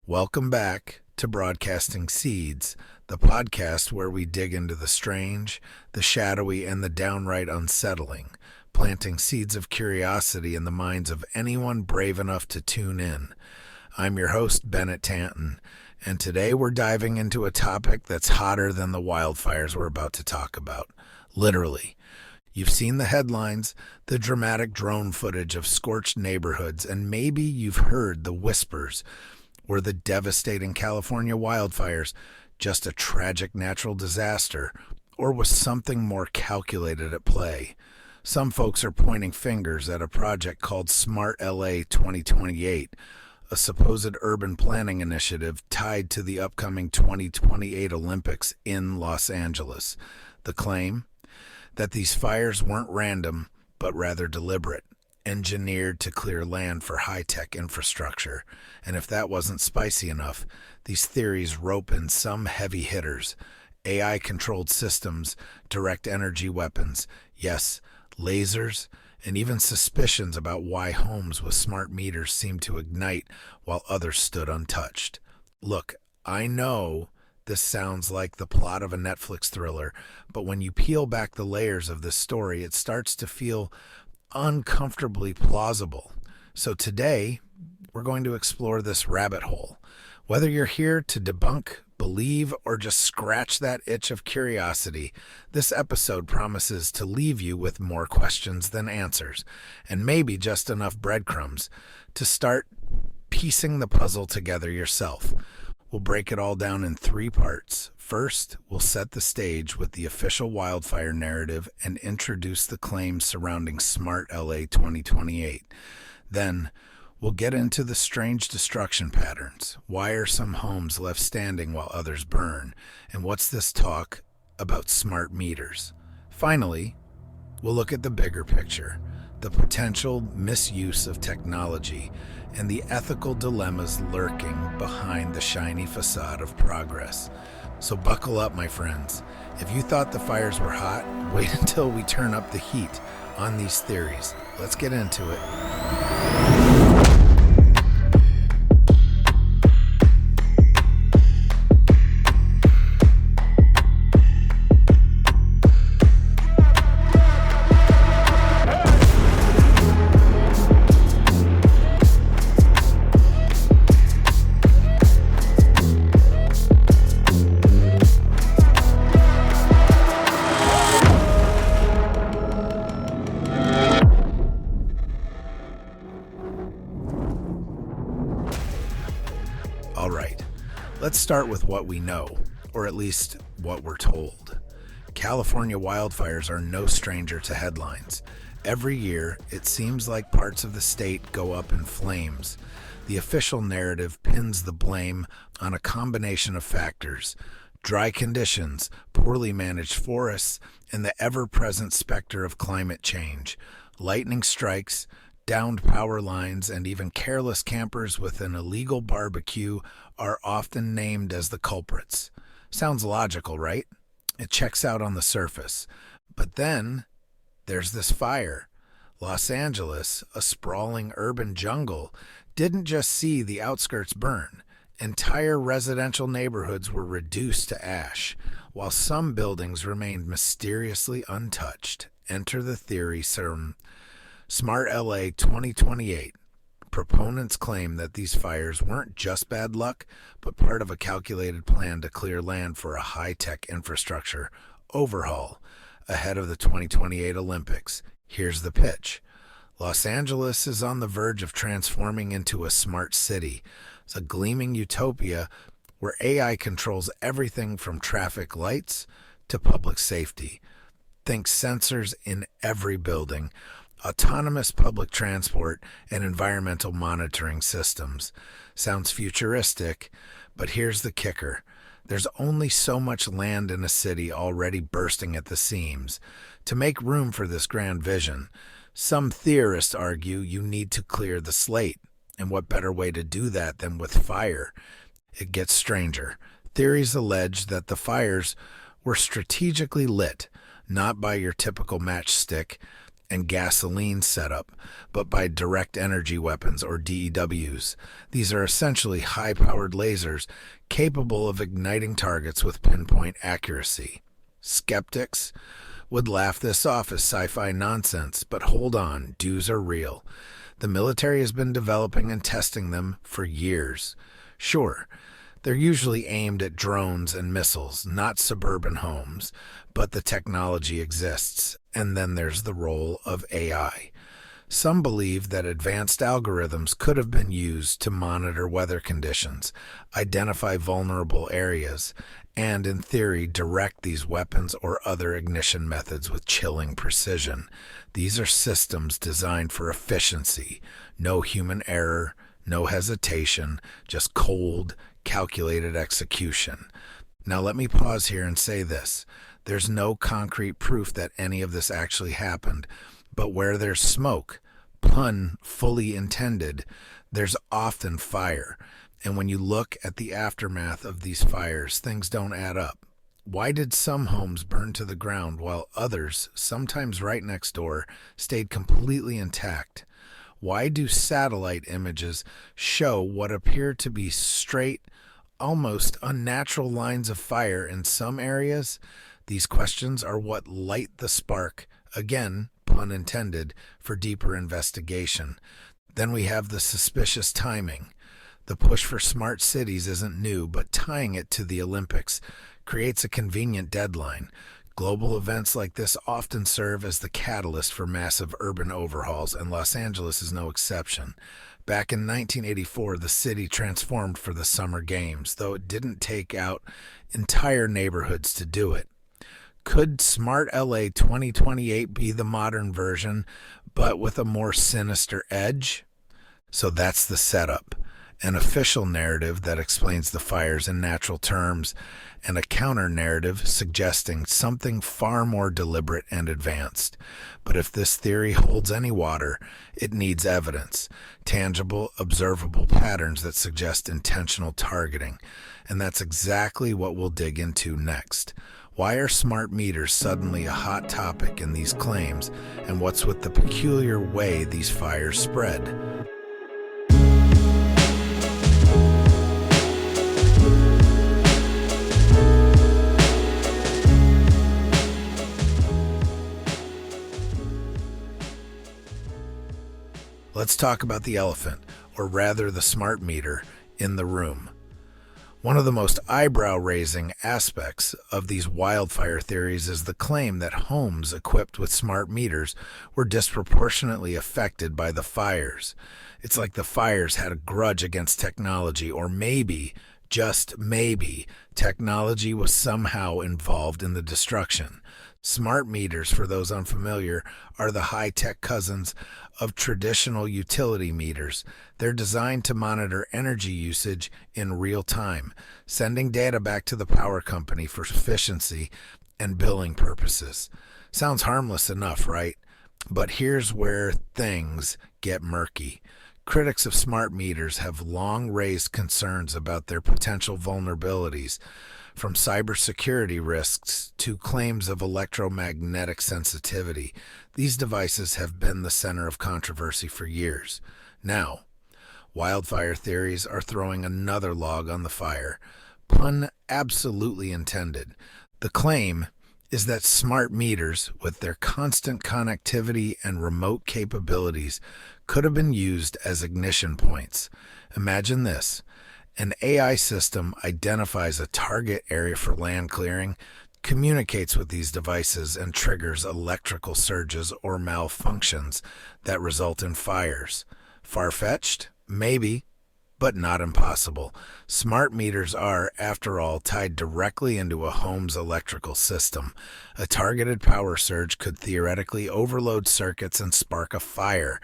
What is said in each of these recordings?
Welcome back to Broadcasting Seeds, the podcast where we dig into the strange, the shadowy, and the downright unsettling, planting seeds of curiosity in the minds of anyone brave enough to tune in. I'm your host, Bennett Tanton, and today we're diving into a topic that's hotter than the wildfires we're about to talk about. Literally. You've seen the headlines, the dramatic drone footage of scorched neighborhoods, and maybe you've heard the whispers. Were the devastating California wildfires just a tragic natural disaster, or was something more calculated at play? Some folks are pointing fingers at a project called SmartLA 2028, a supposed urban planning initiative tied to the upcoming 2028 Olympics in Los Angeles. The claim? That these fires weren't random, but rather deliberate, engineered to clear land for high-tech infrastructure. And if that wasn't spicy enough, these theories rope in some heavy hitters: AI-controlled systems, direct energy weapons, yes, lasers, and even suspicions about why homes with smart meters seemed to ignite while others stood untouched. Look, I know this sounds like the plot of a Netflix thriller, but when you peel back the layers of this story, it starts to feel uncomfortably plausible. So today, we're going to explore this rabbit hole. Whether you're here to debunk, believe, or just scratch that itch of curiosity, this episode promises to leave you with more questions than answers, and maybe just enough breadcrumbs to start piecing the puzzle together yourself. We'll break it all down in 3 parts. First, we'll set the stage with the official wildfire narrative and introduce the claims surrounding SmartLA 2028. Then, we'll get into the strange destruction patterns. Why are some homes left standing while others burn? And what's this talk about smart meters? Finally, we'll look at the bigger picture, the potential misuse of technology, and the ethical dilemmas lurking behind the shiny facade of progress. So buckle up, my friends. If you thought the fires were hot, wait until we turn up the heat on these theories. Let's get into it. All right, let's start with what we know, or at least what we're told. California wildfires are no stranger to headlines. Every year, it seems like parts of the state go up in flames. The official narrative pins the blame on a combination of factors: dry conditions, poorly managed forests, and the ever-present specter of climate change. Lightning strikes, downed power lines, and even careless campers with an illegal barbecue are often named as the culprits. Sounds logical, right? It checks out on the surface. But then there's this fire. Los Angeles, a sprawling urban jungle, didn't just see the outskirts burn. Entire residential neighborhoods were reduced to ash, while some buildings remained mysteriously untouched. Enter the theory from SmartLA 2028. Proponents claim that these fires weren't just bad luck, but part of a calculated plan to clear land for a high-tech infrastructure overhaul ahead of the 2028 Olympics. Here's the pitch. Los Angeles is on the verge of transforming into a smart city. It's a gleaming utopia where AI controls everything from traffic lights to public safety. Think sensors in every building, autonomous public transport, and environmental monitoring systems. Sounds futuristic, but here's the kicker. There's only so much land in a city already bursting at the seams. To make room for this grand vision, some theorists argue you need to clear the slate. And what better way to do that than with fire? It gets stranger. Theories allege that the fires were strategically lit, not by your typical matchstick, and gasoline setup, but by direct energy weapons or DEWs. These are essentially high-powered lasers capable of igniting targets with pinpoint accuracy. Skeptics would laugh this off as sci-fi nonsense, but hold on, dues are real. The military has been developing and testing them for years. Sure, they're usually aimed at drones and missiles, not suburban homes, but the technology exists, and then there's the role of AI. Some believe that advanced algorithms could have been used to monitor weather conditions, identify vulnerable areas, and, in theory, direct these weapons or other ignition methods with chilling precision. These are systems designed for efficiency, no human error, no hesitation, just cold, calculated execution. Now let me pause here and say this. There's no concrete proof that any of this actually happened, but where there's smoke, pun fully intended, there's often fire. And when you look at the aftermath of these fires, things don't add up. Why did some homes burn to the ground while others, sometimes right next door, stayed completely intact? Why do satellite images show what appear to be straight, almost unnatural lines of fire in some areas? These questions are what light the spark, again, pun intended, for deeper investigation. Then we have the suspicious timing. The push for smart cities isn't new, but tying it to the Olympics creates a convenient deadline. Global events like this often serve as the catalyst for massive urban overhauls, and Los Angeles is no exception. Back in 1984, the city transformed for the Summer Games, though it didn't take out entire neighborhoods to do it. Could SmartLA 2028 be the modern version, but with a more sinister edge? So that's the setup. An official narrative that explains the fires in natural terms, and a counter-narrative suggesting something far more deliberate and advanced. But if this theory holds any water, it needs evidence, tangible, observable patterns that suggest intentional targeting. And that's exactly what we'll dig into next. Why are smart meters suddenly a hot topic in these claims, and what's with the peculiar way these fires spread? Let's talk about the elephant, or rather the smart meter, in the room. One of the most eyebrow-raising aspects of these wildfire theories is the claim that homes equipped with smart meters were disproportionately affected by the fires. It's like the fires had a grudge against technology, or maybe, just maybe, technology was somehow involved in the destruction. Smart meters, for those unfamiliar, are the high-tech cousins of traditional utility meters. They're designed to monitor energy usage in real time, sending data back to the power company for efficiency and billing purposes. Sounds harmless enough, right? But here's where things get murky. Critics of smart meters have long raised concerns about their potential vulnerabilities, from cybersecurity risks to claims of electromagnetic sensitivity. These devices have been the center of controversy for years. Now, wildfire theories are throwing another log on the fire. Pun absolutely intended. The claim is that smart meters, with their constant connectivity and remote capabilities, could have been used as ignition points. Imagine this. An AI system identifies a target area for land clearing, communicates with these devices, and triggers electrical surges or malfunctions that result in fires. Far-fetched? Maybe, but not impossible. Smart meters are, after all, tied directly into a home's electrical system. A targeted power surge could theoretically overload circuits and spark a fire.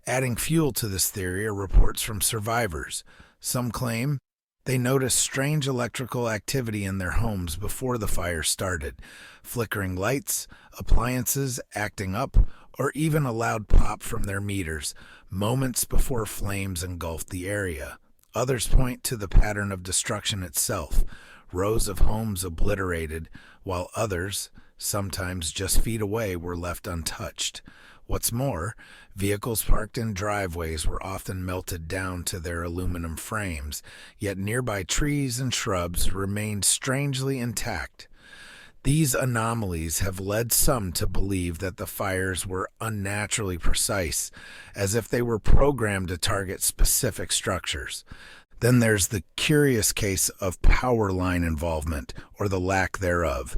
Adding fuel to this theory are reports from survivors. Some claim they noticed strange electrical activity in their homes before the fire started, flickering lights, appliances acting up, or even a loud pop from their meters, moments before flames engulfed the area. Others point to the pattern of destruction itself, rows of homes obliterated, while others, sometimes just feet away, were left untouched. What's more, vehicles parked in driveways were often melted down to their aluminum frames, yet nearby trees and shrubs remained strangely intact. These anomalies have led some to believe that the fires were unnaturally precise, as if they were programmed to target specific structures. Then there's the curious case of power line involvement, or the lack thereof.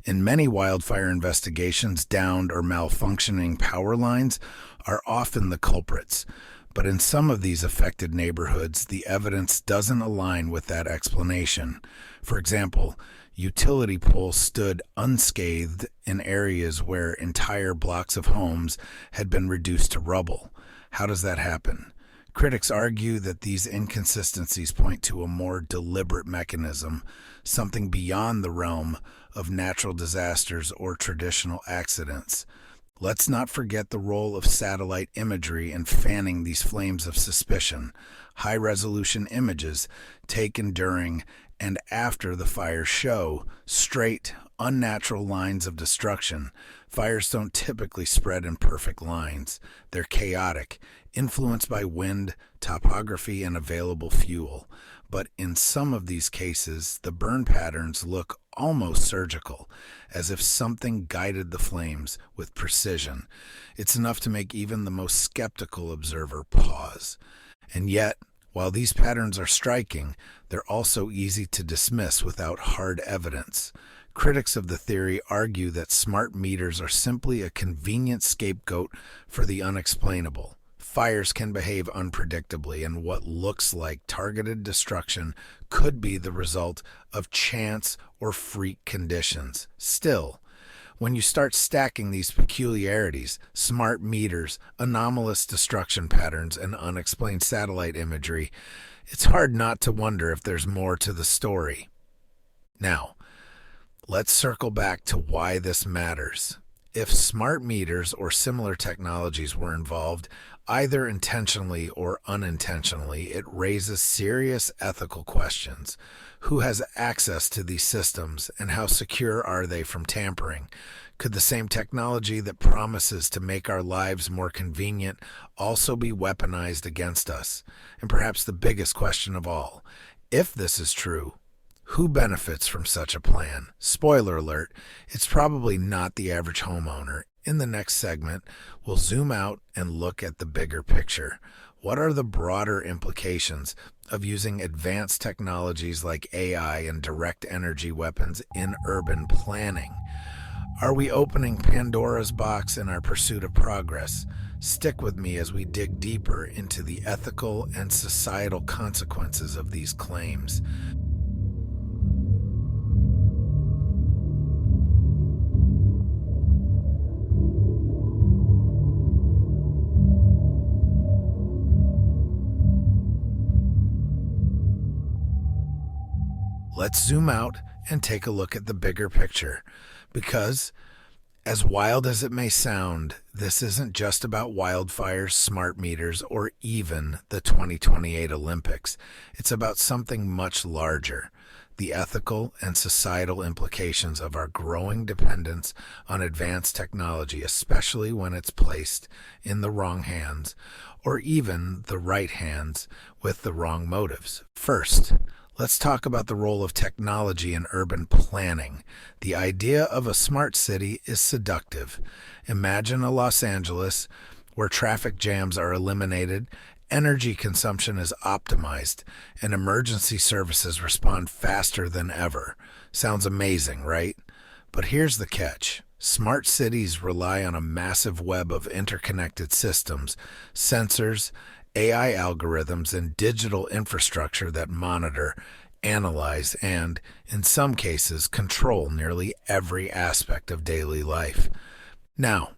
In many wildfire investigations, downed or malfunctioning power lines are often the culprits. But in some of these affected neighborhoods, the evidence doesn't align with that explanation. For example, utility poles stood unscathed in areas where entire blocks of homes had been reduced to rubble. How does that happen? Critics argue that these inconsistencies point to a more deliberate mechanism, something beyond the realm of natural disasters or traditional accidents. Let's not forget the role of satellite imagery in fanning these flames of suspicion. High-resolution images taken during and after the fire show straight, unnatural lines of destruction. Fires don't typically spread in perfect lines. They're chaotic, influenced by wind, topography, and available fuel. But in some of these cases, the burn patterns look almost surgical, as if something guided the flames with precision. It's enough to make even the most skeptical observer pause. And yet, while these patterns are striking, they're also easy to dismiss without hard evidence. Critics of the theory argue that smart meters are simply a convenient scapegoat for the unexplainable. Fires can behave unpredictably, and what looks like targeted destruction could be the result of chance or freak conditions. Still, when you start stacking these peculiarities, smart meters, anomalous destruction patterns, and unexplained satellite imagery, it's hard not to wonder if there's more to the story. Now, let's circle back to why this matters. If smart meters or similar technologies were involved, either intentionally or unintentionally, it raises serious ethical questions. Who has access to these systems, and how secure are they from tampering? Could the same technology that promises to make our lives more convenient also be weaponized against us? And perhaps the biggest question of all, if this is true, who benefits from such a plan? Spoiler alert, it's probably not the average homeowner. In the next segment, we'll zoom out and look at the bigger picture. What are the broader implications of using advanced technologies like AI and direct energy weapons in urban planning? Are we opening Pandora's box in our pursuit of progress? Stick with me as we dig deeper into the ethical and societal consequences of these claims. Let's zoom out and take a look at the bigger picture, because, as wild as it may sound, this isn't just about wildfires, smart meters, or even the 2028 Olympics. It's about something much larger: the ethical and societal implications of our growing dependence on advanced technology, especially when it's placed in the wrong hands, or even the right hands with the wrong motives. First, let's talk about the role of technology in urban planning. The idea of a smart city is seductive. Imagine a Los Angeles where traffic jams are eliminated, energy consumption is optimized, and emergency services respond faster than ever. Sounds amazing, right? But here's the catch. Smart cities rely on a massive web of interconnected systems, sensors, AI algorithms, and digital infrastructure that monitor, analyze, and, in some cases, control nearly every aspect of daily life. Now,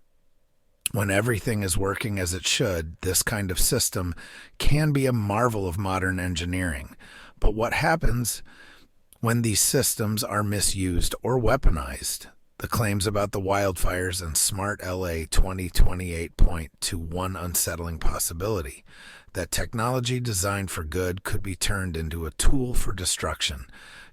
when everything is working as it should, this kind of system can be a marvel of modern engineering. But what happens when these systems are misused or weaponized? The claims about the wildfires and SmartLA 2028 point to one unsettling possibility: that technology designed for good could be turned into a tool for destruction.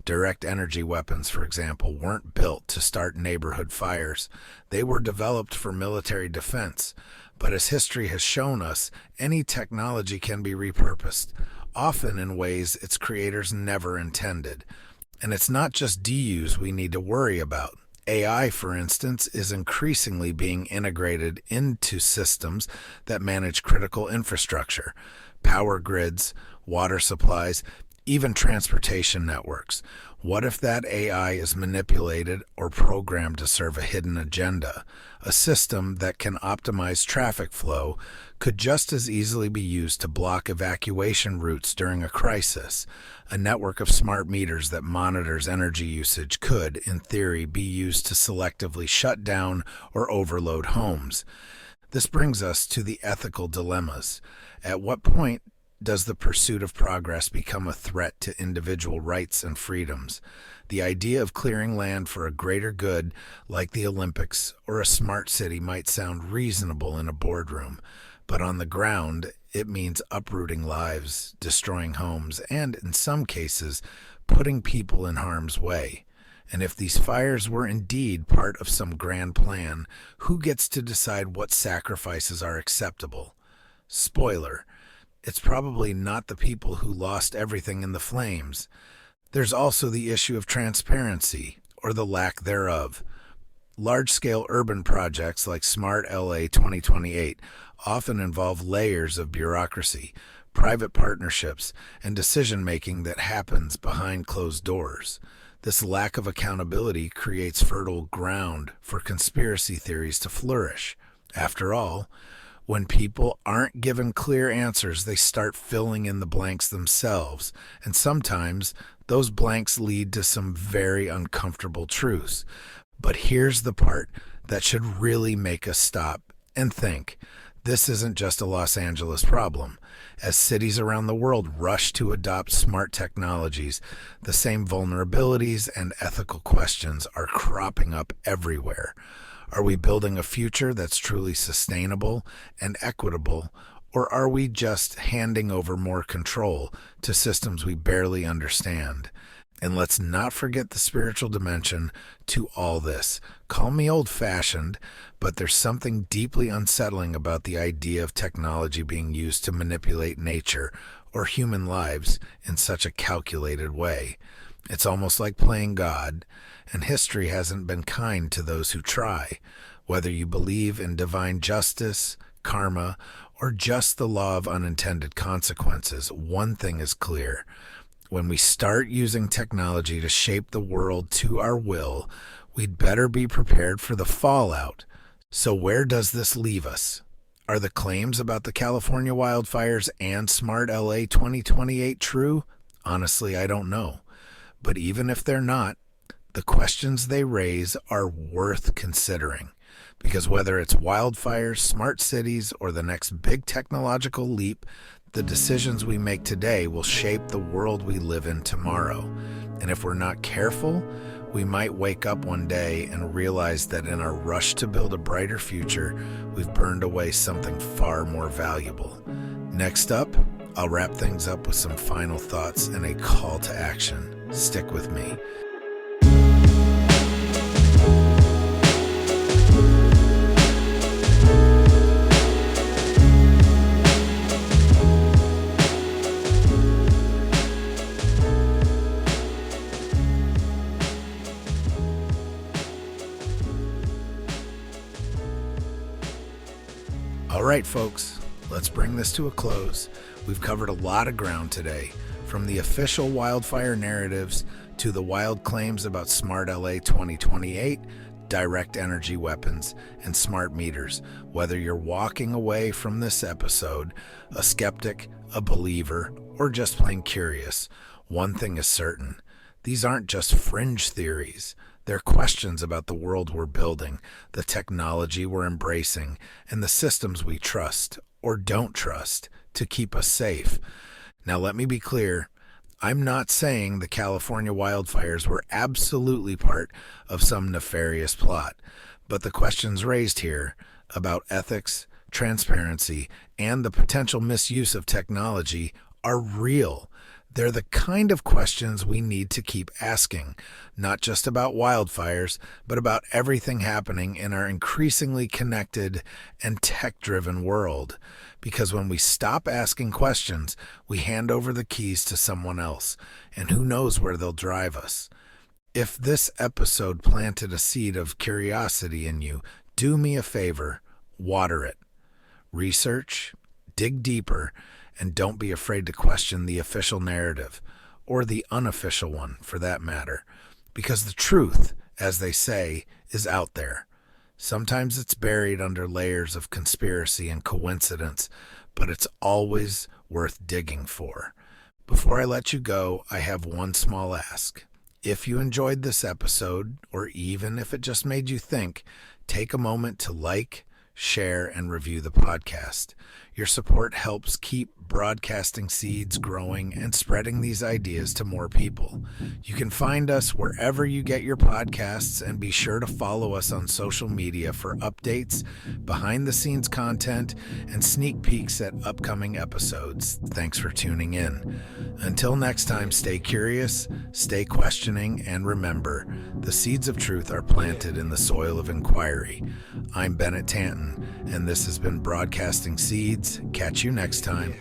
Direct energy weapons, for example, weren't built to start neighborhood fires. They were developed for military defense. But as history has shown us, any technology can be repurposed, often in ways its creators never intended. And it's not just deuse we need to worry about. AI, for instance, is increasingly being integrated into systems that manage critical infrastructure, power grids, water supplies, even transportation networks. What if that AI is manipulated or programmed to serve a hidden agenda? A system that can optimize traffic flow could just as easily be used to block evacuation routes during a crisis. A network of smart meters that monitors energy usage could, in theory, be used to selectively shut down or overload homes. This brings us to the ethical dilemmas. At what point does the pursuit of progress become a threat to individual rights and freedoms? The idea of clearing land for a greater good, like the Olympics or a smart city, might sound reasonable in a boardroom, but on the ground, it means uprooting lives, destroying homes, and, in some cases, putting people in harm's way. And if these fires were indeed part of some grand plan, who gets to decide what sacrifices are acceptable? Spoiler: it's probably not the people who lost everything in the flames. There's also the issue of transparency, or the lack thereof. Large-scale urban projects like SmartLA 2028 often involve layers of bureaucracy, private partnerships, and decision-making that happens behind closed doors. This lack of accountability creates fertile ground for conspiracy theories to flourish. After all, when people aren't given clear answers, they start filling in the blanks themselves, and sometimes those blanks lead to some very uncomfortable truths. But here's the part that should really make us stop and think. This isn't just a Los Angeles problem. As cities around the world rush to adopt smart technologies, the same vulnerabilities and ethical questions are cropping up everywhere. Are we building a future that's truly sustainable and equitable, or are we just handing over more control to systems we barely understand? And let's not forget the spiritual dimension to all this. Call me old-fashioned, but there's something deeply unsettling about the idea of technology being used to manipulate nature or human lives in such a calculated way. It's almost like playing God, and history hasn't been kind to those who try. Whether you believe in divine justice, karma, or just the law of unintended consequences, one thing is clear. When we start using technology to shape the world to our will, we'd better be prepared for the fallout. So where does this leave us? Are the claims about the California wildfires and SmartLA 2028 true? Honestly, I don't know. But even if they're not, the questions they raise are worth considering. Because whether it's wildfires, smart cities, or the next big technological leap, the decisions we make today will shape the world we live in tomorrow. And if we're not careful, we might wake up one day and realize that in our rush to build a brighter future, we've burned away something far more valuable. Next up, I'll wrap things up with some final thoughts and a call to action. Stick with me. All right, folks, let's bring this to a close. We've covered a lot of ground today, from the official wildfire narratives to the wild claims about SmartLA 2028, direct energy weapons, and smart meters. Whether you're walking away from this episode a skeptic, a believer, or just plain curious, one thing is certain: these aren't just fringe theories. They're questions about the world we're building, the technology we're embracing, and the systems we trust or don't trust to keep us safe. Now, let me be clear. I'm not saying the California wildfires were absolutely part of some nefarious plot, but the questions raised here about ethics, transparency, and the potential misuse of technology are real. They're the kind of questions we need to keep asking, not just about wildfires, but about everything happening in our increasingly connected and tech-driven world. Because when we stop asking questions, we hand over the keys to someone else, and who knows where they'll drive us. If this episode planted a seed of curiosity in you, do me a favor, water it. Research, dig deeper, and don't be afraid to question the official narrative, or the unofficial one for that matter, because the truth, as they say, is out there. Sometimes it's buried under layers of conspiracy and coincidence, but it's always worth digging for. Before I let you go, I have one small ask. If you enjoyed this episode, or even if it just made you think, take a moment to like, share, and review the podcast. Your support helps keep Broadcasting Seeds growing and spreading these ideas to more people. You can find us wherever you get your podcasts, and be sure to follow us on social media for updates, behind-the-scenes content, and sneak peeks at upcoming episodes. Thanks for tuning in. Until next time, stay curious, stay questioning, and remember, the seeds of truth are planted in the soil of inquiry. I'm Bennett Tanton, and this has been Broadcasting Seeds. Catch you next time.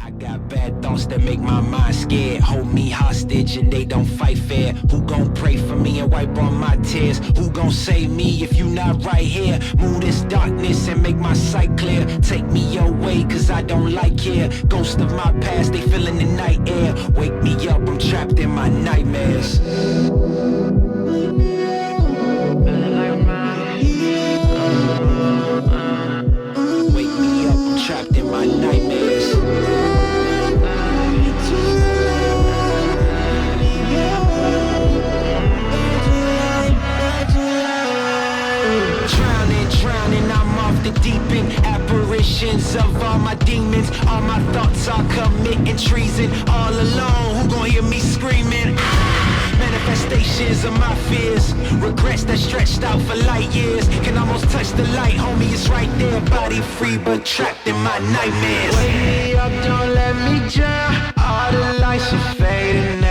I got bad thoughts that make my mind scared, hold me hostage and they don't fight fair. Who gon' pray for me and wipe on my tears? Who gon' save me if you not right here? Move this darkness and make my sight clear. Take me your way cause I don't like here. Ghosts of my past, they feeling the night air. Wake me up, I'm trapped in my nightmares. Wake me up, I'm trapped in my nightmares. Drowning, I'm off the deep end. Apparitions of all my demons. All my thoughts are committing treason. All alone, who gon' hear me screaming? Manifestations of my fears. Regrets that stretched out for light years. Can almost touch the light, homie, it's right there. Body free but trapped in my nightmares. Wake me up, don't let me drown. All the lights are fading